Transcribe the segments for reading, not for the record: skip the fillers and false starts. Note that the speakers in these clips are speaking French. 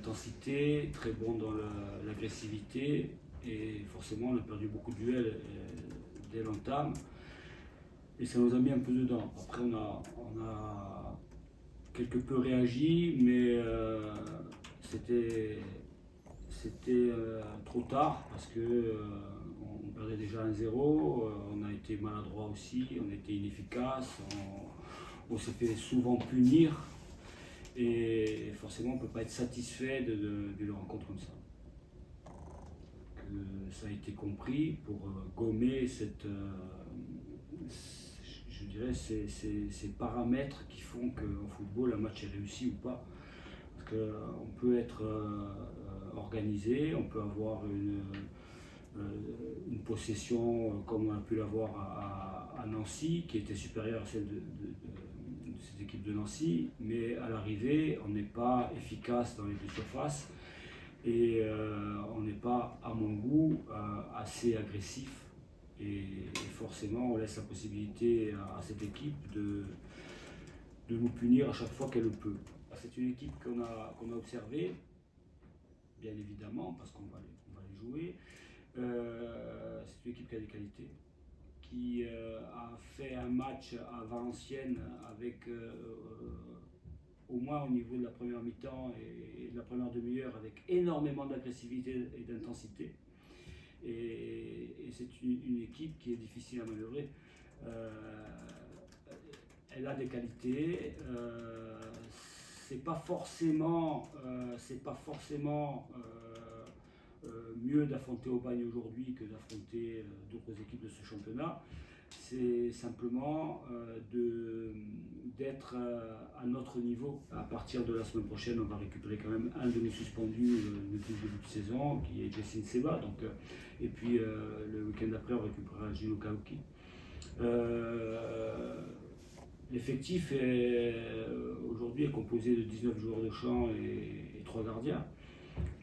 l'intensité, très bon dans l'agressivité, et forcément on a perdu beaucoup de duels dès l'entame, et ça nous a mis un peu dedans. Après on a quelque peu réagi, mais c'était trop tard parce que on perdait déjà 1-0, on a été maladroit aussi, on a été inefficace, on s'est fait souvent punir, et forcément on ne peut pas être satisfait d'une rencontre comme ça. Ça a été compris pour gommer je dirais ces paramètres qui font qu'en football un match est réussi ou pas. Parce qu'on peut être organisé, on peut avoir une possession comme on a pu l'avoir à Nancy, qui était supérieure à celle de cette équipe de Nancy, mais à l'arrivée on n'est pas efficace dans les deux surfaces, et on n'est pas, à mon goût, assez agressif, et forcément on laisse la possibilité à cette équipe de nous punir à chaque fois qu'elle le peut. C'est une équipe qu'on a observée, bien évidemment, parce qu'on va les jouer. C'est une équipe qui a des qualités, qui a fait un match à Valenciennes avec au moins au niveau de la première mi-temps et de la première demi-heure, avec énormément d'agressivité et d'intensité. Et c'est une équipe qui est difficile à manœuvrer. Elle a des qualités. C'est pas forcément mieux d'affronter Aubagne aujourd'hui que d'affronter d'autres équipes de ce championnat. C'est simplement d'être à notre niveau. À partir de la semaine prochaine, on va récupérer quand même un de nos suspendus depuis le début de saison, qui est Jessine Seba. Et puis le week-end d'après, on récupérera Gino Kauki. L'effectif aujourd'hui est composé de 19 joueurs de champ et 3 gardiens.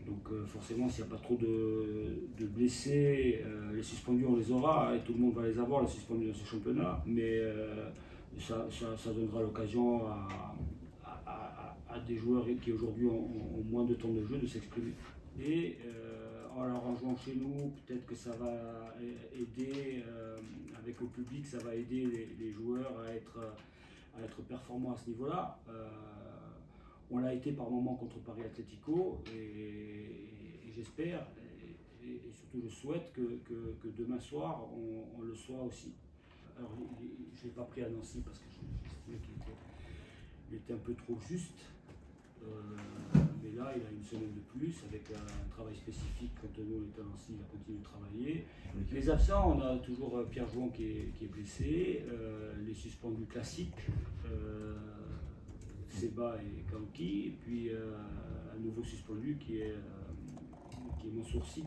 Donc forcément, s'il n'y a pas trop de blessés, les suspendus on les aura, et tout le monde va les avoir, les suspendus dans ce championnat, mais ça donnera l'occasion à des joueurs qui aujourd'hui ont moins de temps de jeu de s'exprimer. Et en jouant chez nous, peut-être que ça va aider, avec le public, ça va aider les joueurs à être performants à ce niveau-là. On l'a été par moments contre Paris Atlético, et j'espère, et surtout je souhaite que demain soir on le soit aussi. Alors je ne l'ai pas pris à Nancy parce que je trouvais qu'il était un peu trop juste, mais là il a une semaine de plus avec un travail spécifique. Quand nous on était à Nancy, il a continué de travailler. Les absents, on a toujours Pierre Jouan qui est blessé, les suspendus classiques, Seba et Kauki, et puis un nouveau suspendu qui est Mansourci.